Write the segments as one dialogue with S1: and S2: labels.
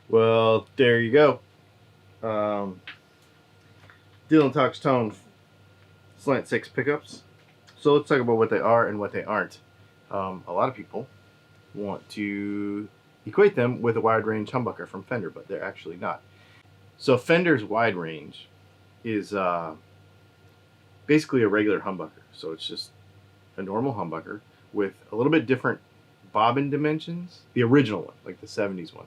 S1: Well, there you go. Dylan Talks Tone Slant 6 pickups. So let's talk about what they are and what they aren't. A lot of people want to equate them with a wide range humbucker from Fender, but they're actually not. So Fender's wide range is basically a regular humbucker. So it's just a normal humbucker with a little bit different bobbin dimensions. The original one, like the 70s one.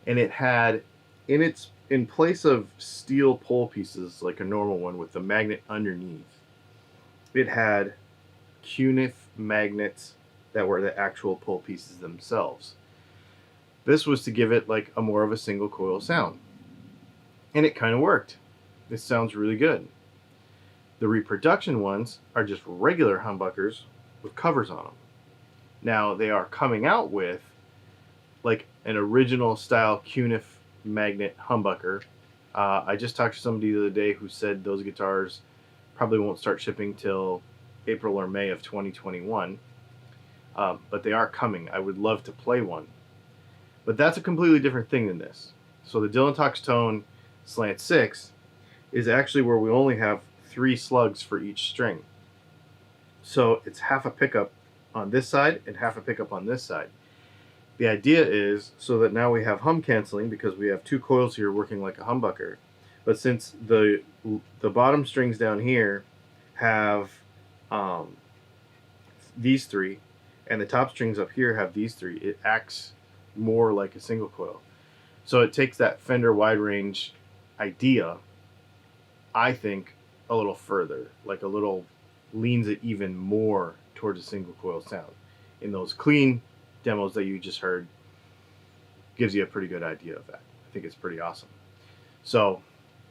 S1: And it had in place of steel pole pieces like a normal one with the magnet underneath, it had Cunif magnets that were the actual pole pieces themselves. This was to give it like a more of a single coil sound. And it kind of worked. This sounds really good. The reproduction ones are just regular humbuckers with covers on them. Now they are coming out with like an original style Cunif magnet humbucker. I just talked to somebody the other day who said those guitars probably won't start shipping till April or May of 2021. But they are coming. I would love to play one. But that's a completely different thing than this. So the Dylan Talks Tone Slant 6 is actually where we only have 3 slugs for each string. So it's half a pickup on this side and half a pickup on this side. The idea is so that now we have hum canceling because we have 2 coils here working like a humbucker. But since the bottom strings down here have these 3 and the top strings up here have these 3, it acts more like a single coil. So it takes that Fender wide range idea, I think, a little further, like a little leans it even more towards a single coil sound. In those clean demos that you just heard, gives you a pretty good idea of that. I think it's pretty awesome. So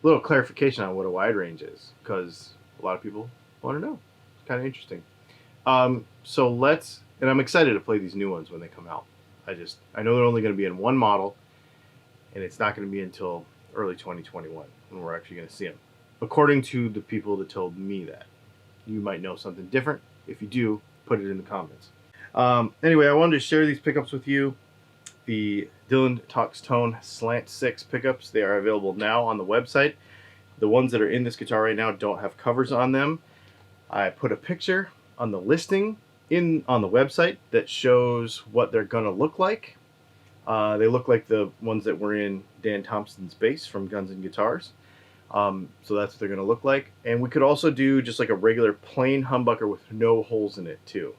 S1: a little clarification on what a wide range is, because a lot of people want to know. It's kind of interesting. And I'm excited to play these new ones when they come out. I know they're only going to be in one model, and it's not going to be until early 2021 when we're actually going to see them. According to the people that told me that. You might know something different. If you do, put it in the comments. Anyway, I wanted to share these pickups with you. The Dylan Talks Tone Slant 6 pickups, they are available now on the website. The ones that are in this guitar right now don't have covers on them. I put a picture on the listing on the website that shows what they're gonna look like. They look like the ones that were in Dan Thompson's bass from Guns and Guitars. So that's what they're gonna look like. And we could also do just like a regular plain humbucker with no holes in it too.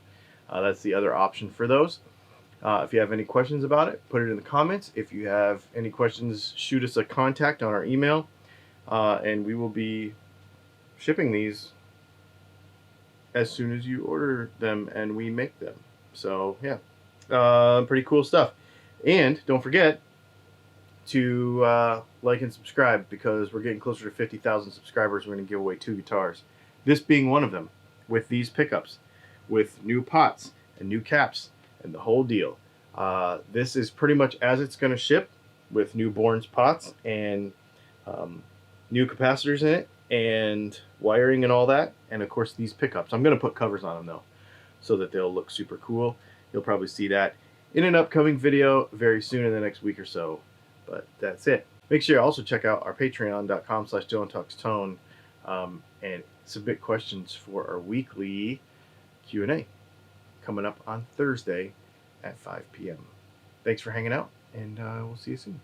S1: That's the other option for those. If you have any questions about it, put it in the comments. If you have any questions, shoot us a contact on our email, and we will be shipping these as soon as you order them and we make them. So yeah, pretty cool stuff. And don't forget to like and subscribe, because we're getting closer to 50,000 subscribers. We're going to give away 2 guitars, this being one of them, with these pickups, with new pots and new caps and the whole deal. This is pretty much as it's going to ship, with new Bourne's pots and new capacitors in it and wiring and all that, and of course these pickups. I'm going to put covers on them though, so that they'll look super cool. You'll probably see that in an upcoming video very soon, in the next week or so. But that's it. Make sure you also check out our patreon.com/DylanTalksTone and submit questions for our weekly Q&A coming up on Thursday at 5 p.m. Thanks for hanging out, and we'll see you soon.